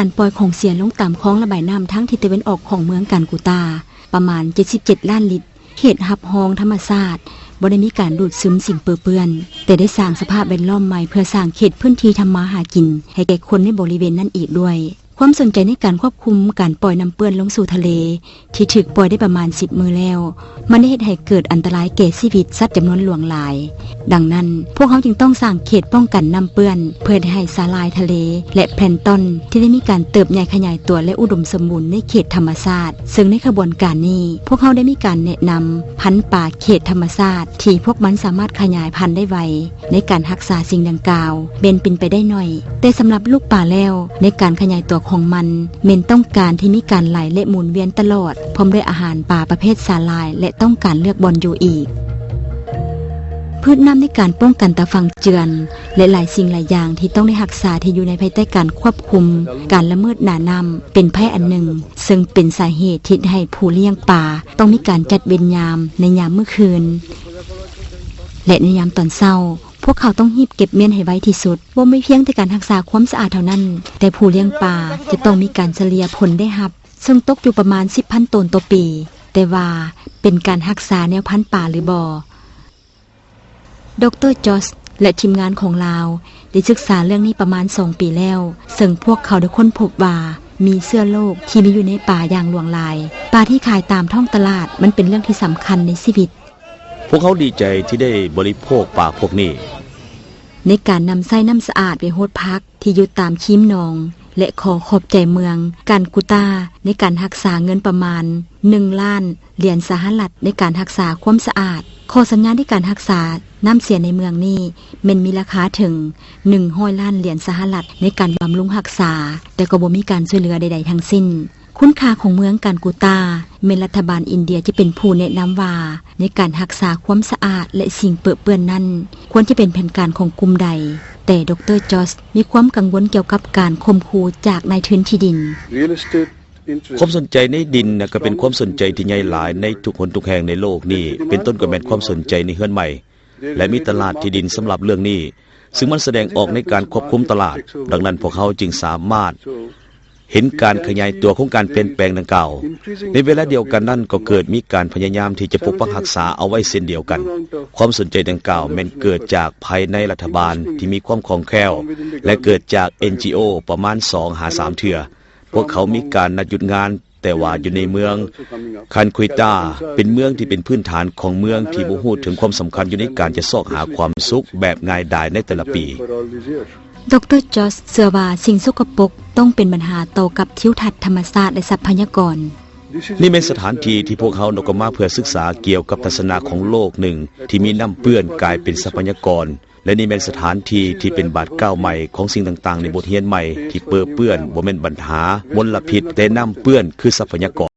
การปล่อยของเสียลงตามคลองระบายน้ำทั้งทิศตะวันออกของเมืองกาญกูตาประมาณ77ล้านลิตรเขตหับฮองธรรมชาติบ่ได้มีการดูดซึมสิ่งเปื้อนแต่ได้สร้างสภาพแวดล้อมใหม่เพื่อสร้างเขตพื้นที่ทำมาหากินให้แก่คนในบริเวณนั้นอีกด้วยความสนใจในการควบคุมการปล่อยน้ำเปื้อนลงสู่ทะเลที่ถูกปล่อยได้ประมาณ10 มื้อแล้วมันได้เฮ็ดให้เกิดอันตรายแก่ชีวิตสัตว์จำนวนหลวงหลายดังนั้นพวกเขาจึงต้องสร้างเขตป้องกันน้ำเปื้อนเพื่อให้สาหร่ายทะเลและแพลงก์ตอนที่ได้มีการเติบใหญ่ขยายตัวและอุดมสมบูรณ์ในเขตธรรมชาติซึ่งในขบวนการนี้พวกเขาได้มีการแนะนำพันธุ์ป่าเขตธรรมชาติที่พวกมันสามารถขยายพันธุ์ได้ไวในการรักษาสิ่งดังกล่าวเป็นไปได้น้อยแต่สำหรับลูกป่าแล้วในการขยายตัวของมันเมนต้องการที่มีการไหลและหมุนเวียนตลอดพร้อมด้วยอาหารป่าประเภทสาหร่ายและต้องการเลือกบอลอยู่อีกพืชน้ำในการป้องกันตาฟังเจือนและหลายสิ่งหลายอย่างที่ต้องได้รักษาที่อยู่ในภายใต้การควบคุมการละเมิดหนาน้ำเป็นภัยอันหนึ่งซึ่งเป็นสาเหตุที่ให้ผู้เลี้ยงป่าต้องมีการจัดเวรยามในยามมื้อคืนและในยามตอนเช้าพวกเขาต้องหีบเก็บเมียนให้ไว้ที่สุดว่าไม่เพียงแต่การรักษาความสะอาดเท่านั้นแต่ผู้เลี้ยงป่าจะต้องมีการเฉลี่ยผลได้รับซึ่งตกอยู่ประมาณ 10,000 ตนต่อปีแต่ว่าเป็นการรักษาแนวพันธุ์ป่าหรือบ่ดร.จอสและทีมงานของลาวได้ศึกษาเรื่องนี้ประมาณ2 ปีแล้วซึ่งพวกเขาได้ค้นพบว่ามีเชื้อโรคที่มีอยู่ในป่าอย่างหลวงหลายป่าที่ขายตามท้องตลาดมันเป็นเรื่องที่สำคัญในชีวิตพวกเขาดีใจที่ได้บริโภคป่าพวกนี้ในการนำไส้น้ำสะอาดไปโฮดพักที่อยู่ตามชีมหนองและขอขอบใจเมืองกาญกูตาในการรักษาเงินประมาณ1 ล้านเหรียญสหรัฐในการรักษาความสะอาดขอสัญญาในการรักษาน้ำเสียในเมืองนี้มันมีราคาถึง100 ล้านเหรียญสหรัฐในการบำรุงรักษาแต่ก็บ่มีการช่วยเหลือใดๆทั้งสิ้นคุณค่าของเมืองกาญกูตาเมนรัฐบาลอินเดียจะเป็นผู้แนะนำว่าในการรักษาความสะอาดและสิ่งเปื้อนนั้นควรจะเป็นแผนการของกลุ่มใดแต่ดร.จอสมีความกังวลเกี่ยวกับการข่มขู่จากนายทุนที่ดินความสนใจในดินก็เป็นความสนใจที่ใหญ่หลายในทุกคนทุกแห่งในโลกนี้เป็นต้นก็แม่นความสนใจในเฮือนใหม่และมีตลาดที่ดินสำหรับเรื่องนี้ซึ่งมันแสดงออกในการควบคุมตลาดดังนั้นพวกเขาจึงสามารถเห็นการขยายตัวของการเปลี่ยนแปลงดังกล่าวในเวลาเดียวกันนั้นก็เกิดมีการพยายามที่จะปกปักรักษาเอาไว้เช่นเดียวกันความสนใจดังกล่าวแม้นเกิดจากภายในรัฐบาลที่มีความคล่องแคล่วและเกิดจาก NGO ประมาณ2-3 เทื่อพวกเขามีการนัดหยุดงานแต่ว่าอยู่ในเมืองคันคุยตาเป็นเมืองที่เป็นพื้นฐานของเมืองที่บ่ฮู้ถึงความสำคัญอยู่ในการจะซอกหาความสุขแบบง่ายดายในแต่ละปีดร.จอสเชื่อว่าสิ่งสกปรกต้องเป็นปัญหาต่อกับทิวทัศน์ธรรมชาติและทรัพยากรนี่เป็นสถานที่ที่พวกเขานกมาเพื่อศึกษาเกี่ยวกับทัศนะของโลกหนึ่งที่มีน้ำเปื้อนกลายเป็นทรัพยากรและนี่เป็นสถานที่ที่เป็นบาทก้าวใหม่ของสิ่งต่างๆในบทเรียนใหม่ที่เปื้อนบ่แม่นปัญหามลพิษแต่น้ำเปื้อนคือทรัพยากร